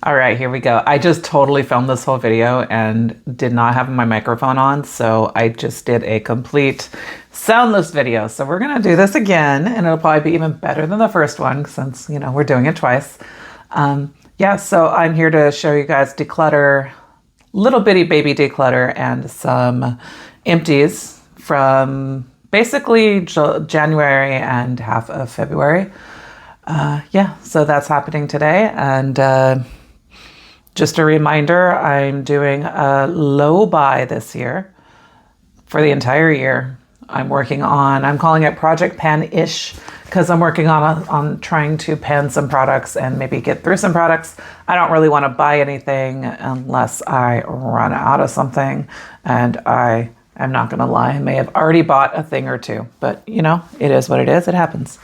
All right, here we go. I just totally filmed this whole video and did not have my microphone on, so I just did a complete soundless video. So we're gonna do this again, and it'll probably be even better than the first one since, you know, we're doing it twice. Yeah, so I'm here to show you guys Declutter, little bitty baby Declutter, and some empties from basically January and half of February. Yeah, so that's happening today. And just a reminder, I'm doing a low buy this year for the entire year. I'm calling it Project Pan-ish, because I'm working on trying to pan some products and maybe get through some products. I don't really want to buy anything unless I run out of something. And I'm not going to lie, I may have already bought a thing or two, but you know, it is what it is. It happens.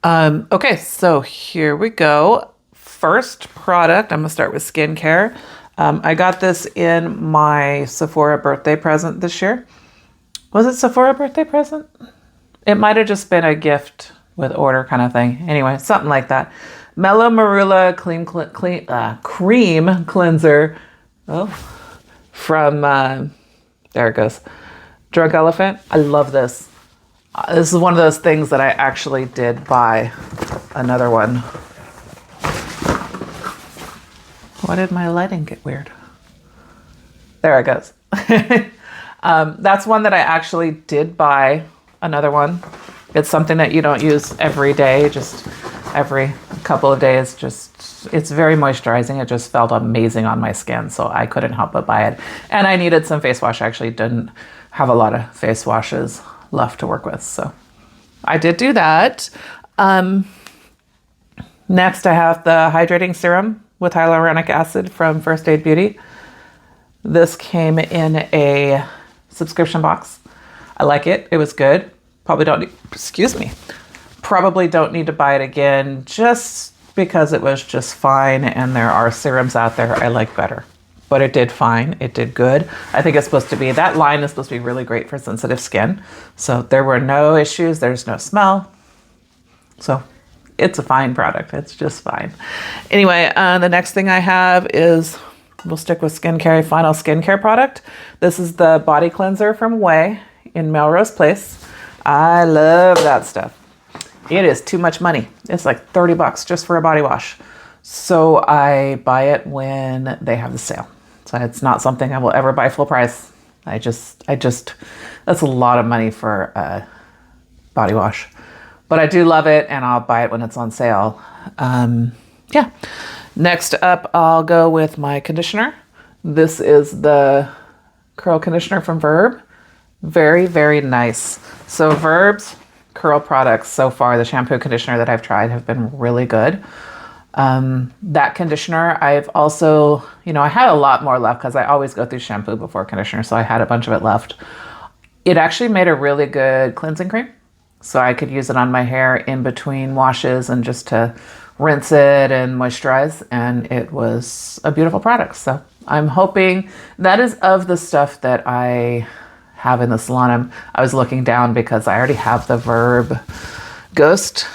Okay, so here we go. First product, I'm gonna start with skincare. I got this in my Sephora birthday present this year. Was it Sephora birthday present? It might have just been a gift with order kind of thing. Anyway, something like that. Mellow Marula Cream Cleanser. Oh, from, there it goes. Drunk Elephant. I love this. This is one of those things that I actually did buy another one. Why did my lighting get weird? There it goes. That's one that I actually did buy another one. It's something that you don't use every day, just every couple of days. It's very moisturizing. It just felt amazing on my skin, so I couldn't help but buy it. And I needed some face wash. I actually didn't have a lot of face washes left to work with, so I did do that. Next, I have the hydrating serum with hyaluronic acid from First Aid Beauty. This came in a subscription box. I like it. It was good. Probably don't need to buy it again just because it was just fine, and there are serums out there I like better. But it did fine. It did good. I think that line is supposed to be really great for sensitive skin. So there were no issues. There's no smell. So it's a fine product. It's just fine. Anyway, the next thing I have is, we'll stick with skincare, final skincare product. This is the body cleanser from Way in Melrose Place. I love that stuff. It is too much money. It's like $30 just for a body wash. So I buy it when they have the sale. So it's not something I will ever buy full price. That's a lot of money for a body wash. But I do love it, and I'll buy it when it's on sale. Yeah. Next up, I'll go with my conditioner. This is the curl conditioner from Verb. Very, very nice. So Verb's curl products so far, the shampoo conditioner that I've tried, have been really good. That conditioner, I've also, I had a lot more left because I always go through shampoo before conditioner, so I had a bunch of it left. It actually made a really good cleansing cream, so I could use it on my hair in between washes and just to rinse it and moisturize, and it was a beautiful product. So I'm hoping that is of the stuff that I have in the salon. I was looking down because I already have the Verb Ghost.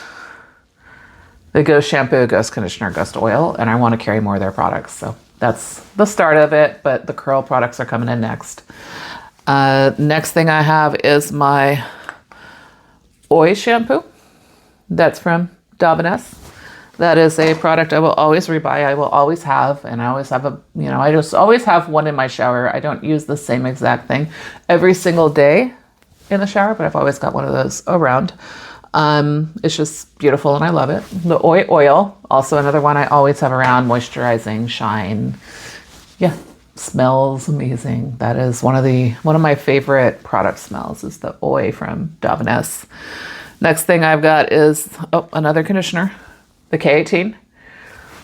The Ghost shampoo, Ghost conditioner, Ghost oil, and I want to carry more of their products. So that's the start of it, but the curl products are coming in next. Next thing I have is my Oi shampoo. That's from Davines. That is a product I will always rebuy. I will always have, and I always have I just always have one in my shower. I don't use the same exact thing every single day in the shower, but I've always got one of those around. It's just beautiful and I love it. The Oi oil, also another one I always have around, moisturizing, shine. Yeah, smells amazing. That is one of my favorite product smells is the Oi from Davines. Next thing I've got is another conditioner, the K18.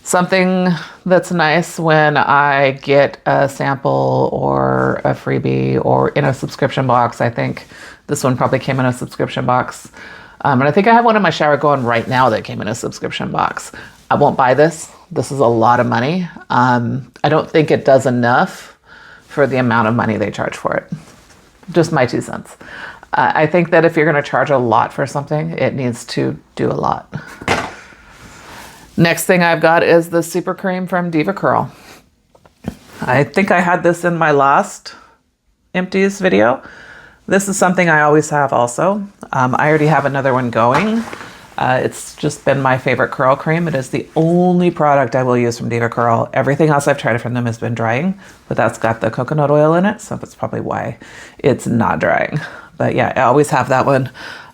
Something that's nice when I get a sample or a freebie or in a subscription box. I think this one probably came in a subscription box. And I think I have one in my shower going right now that came in a subscription box. I won't buy this. This is a lot of money. I don't think it does enough for the amount of money they charge for it. Just my 2 cents. I think that if you're going to charge a lot for something, it needs to do a lot. Next thing I've got is the Super Cream from Diva Curl. I think I had this in my last Empties video. This is something I always have also. I already have another one going. It's just been my favorite curl cream. It is the only product I will use from Diva Curl. Everything else I've tried from them has been drying, but that's got the coconut oil in it, so that's probably why it's not drying. But yeah, I always have that one.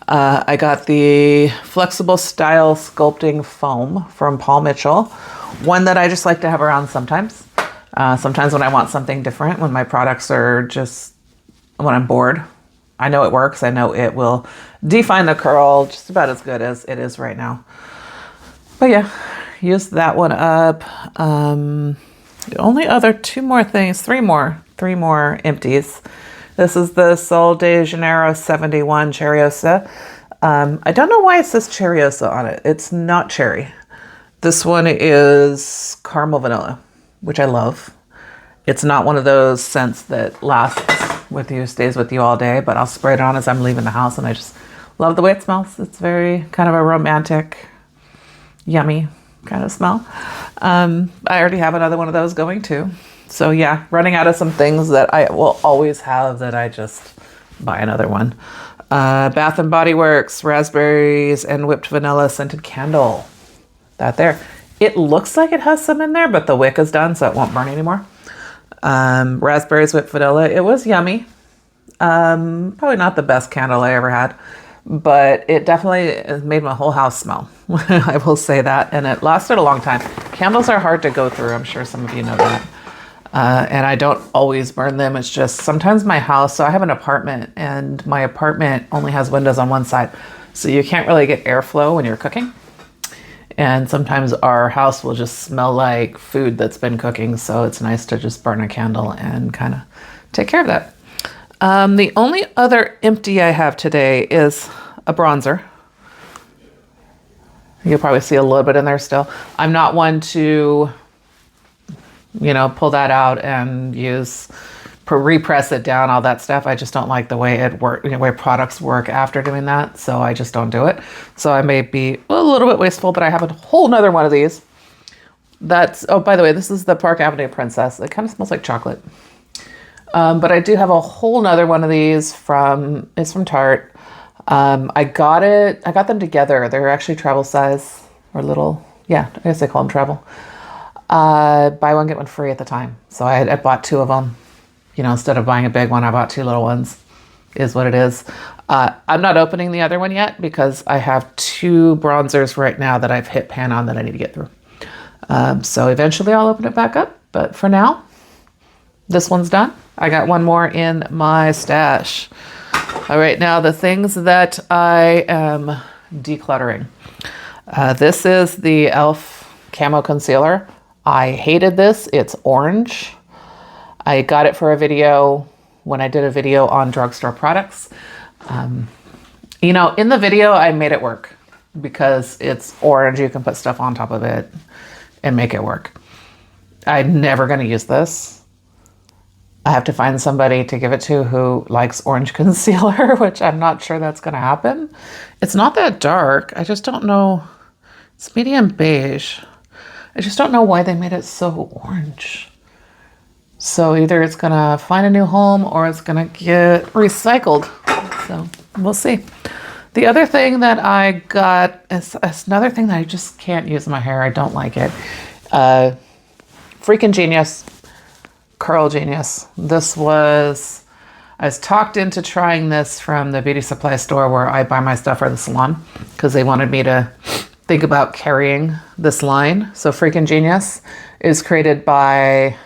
I got the Flexible Style Sculpting Foam from Paul Mitchell, one that I just like to have around sometimes. Sometimes when I want something different, when my products are just, when I'm bored. I know it works. I know it will define the curl just about as good as it is right now. But yeah, use that one up. The only other three more Empties. This is the Sol de Janeiro 71 Cherryosa. I don't know why it says Cherryosa on it. It's not cherry. This one is caramel vanilla, which I love. It's not one of those scents that lasts with you, stays with you all day, but I'll spray it on as I'm leaving the house, and I just love the way it smells. It's very kind of a romantic, yummy kind of smell. I already have another one of those going too. So yeah, running out of some things that I will always have that I just buy another one. Bath and Body Works Raspberries and Whipped Vanilla Scented Candle. That there. It looks like it has some in there, but the wick is done, so it won't burn anymore. Raspberries with vanilla. It was yummy. Probably not the best candle I ever had, but it definitely made my whole house smell. I will say that. And it lasted a long time. Candles are hard to go through. I'm sure some of you know that. And I don't always burn them. It's just sometimes my house, so I have an apartment, and my apartment only has windows on one side. So you can't really get airflow when you're cooking. And sometimes our house will just smell like food that's been cooking. So it's nice to just burn a candle and kind of take care of that. The only other empty I have today is a bronzer. You'll probably see a little bit in there still. I'm not one to, pull that out and repress it down, all that stuff. I just don't like the way it work, the way products work after doing that. So I just don't do it. So I may be a little bit wasteful, but I have a whole nother one of these. Oh, by the way, this is the Park Avenue Princess. It kind of smells like chocolate. But I do have a whole nother one of these it's from Tarte. I got them together. They're actually travel size or little. Yeah, I guess they call them travel. Buy one, get one free at the time. So I bought two of them. Instead of buying a big one, I bought two little ones, is what it is. I'm not opening the other one yet because I have two bronzers right now that I've hit pan on that I need to get through. So eventually I'll open it back up. But for now, this one's done. I got one more in my stash. All right, now the things that I am decluttering. This is the e.l.f. Camo Concealer. I hated this. It's orange. I got it for a video when I did a video on drugstore products. In the video, I made it work because it's orange. You can put stuff on top of it and make it work. I'm never going to use this. I have to find somebody to give it to who likes orange concealer, which I'm not sure that's going to happen. It's not that dark. I just don't know. It's medium beige. I just don't know why they made it so orange. So either it's going to find a new home or it's going to get recycled. So we'll see. The other thing that I got is another thing that I just can't use in my hair. I don't like it. Freaking Genius. Curl Genius. I was talked into trying this from the beauty supply store where I buy my stuff for the salon because they wanted me to think about carrying this line. So Freaking Genius is created by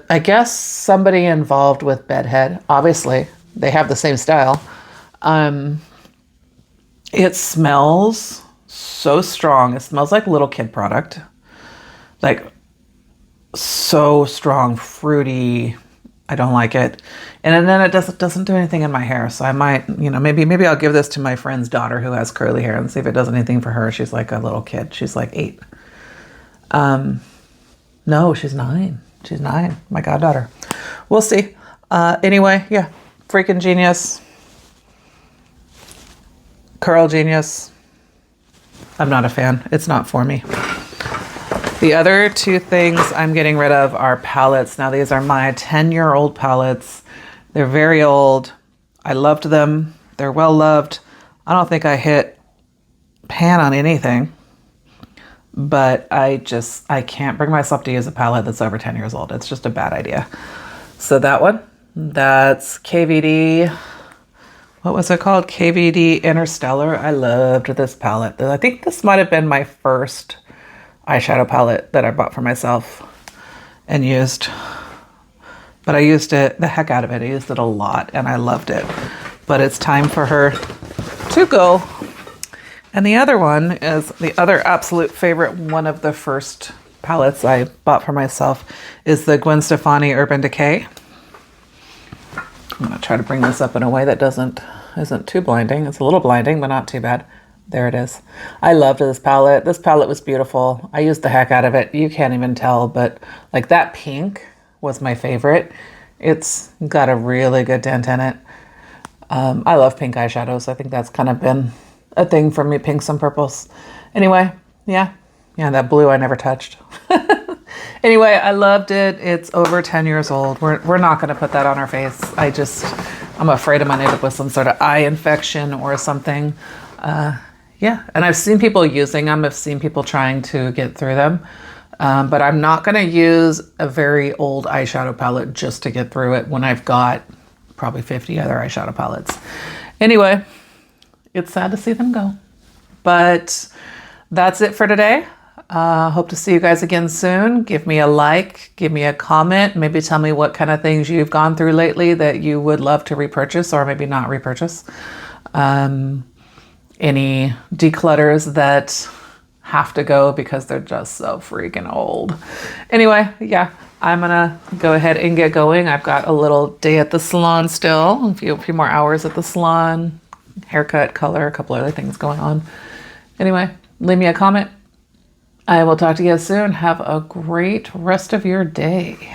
I guess somebody involved with Bedhead. Obviously, they have the same style. It smells so strong. It smells like little kid product. Like so strong, fruity. I don't like it. And then it doesn't do anything in my hair. So I might, maybe I'll give this to my friend's daughter who has curly hair and see if it does anything for her. She's like a little kid. She's like 8. No, she's 9. She's 9, my goddaughter. We'll see. Anyway, yeah, Freaking Genius, Curl Genius. I'm not a fan. It's not for me. The other two things I'm getting rid of are pallets. Now these are my 10-year-old pallets. They're very old. I loved them. They're well loved. I don't think I hit pan on anything, but I can't bring myself to use a pallet that's over 10 years old. It's just a bad idea. So that one, that's KVD. What was it called? KVD Interstellar. I loved this palette. I think this might have been my first eyeshadow palette that I bought for myself and used. But I used it the heck out of it. I used it a lot and I loved it. But it's time for her to go. And the other one is the other absolute favorite, one of the first palettes I bought for myself, is the Gwen Stefani Urban Decay. I'm gonna try to bring this up in a way that isn't too blinding. It's a little blinding, but not too bad. There it is. I loved this palette. This palette was beautiful. I used the heck out of it. You can't even tell, but like that pink was my favorite. It's got a really good tint in it. I love pink eyeshadows. I think that's kind of been a thing for me, pinks and purples. Anyway, yeah, that blue I never touched. Anyway, I loved it. It's over 10 years old. We're not going to put that on our face. I'm afraid I'm going to end up with some sort of eye infection or something. Yeah, and I've seen people using them. I've seen people trying to get through them. But I'm not going to use a very old eyeshadow palette just to get through it when I've got probably 50 other eyeshadow palettes. Anyway, it's sad to see them go. But that's it for today. Hope to see you guys again soon. Give me a like, give me a comment, maybe tell me what kind of things you've gone through lately that you would love to repurchase or maybe not repurchase. Any declutters that have to go because they're just so freaking old. Anyway, yeah, I'm gonna go ahead and get going. I've got a little day at the salon still, a few more hours at the salon, haircut, color, a couple other things going on. Anyway, leave me a comment. I will talk to you guys soon. Have a great rest of your day.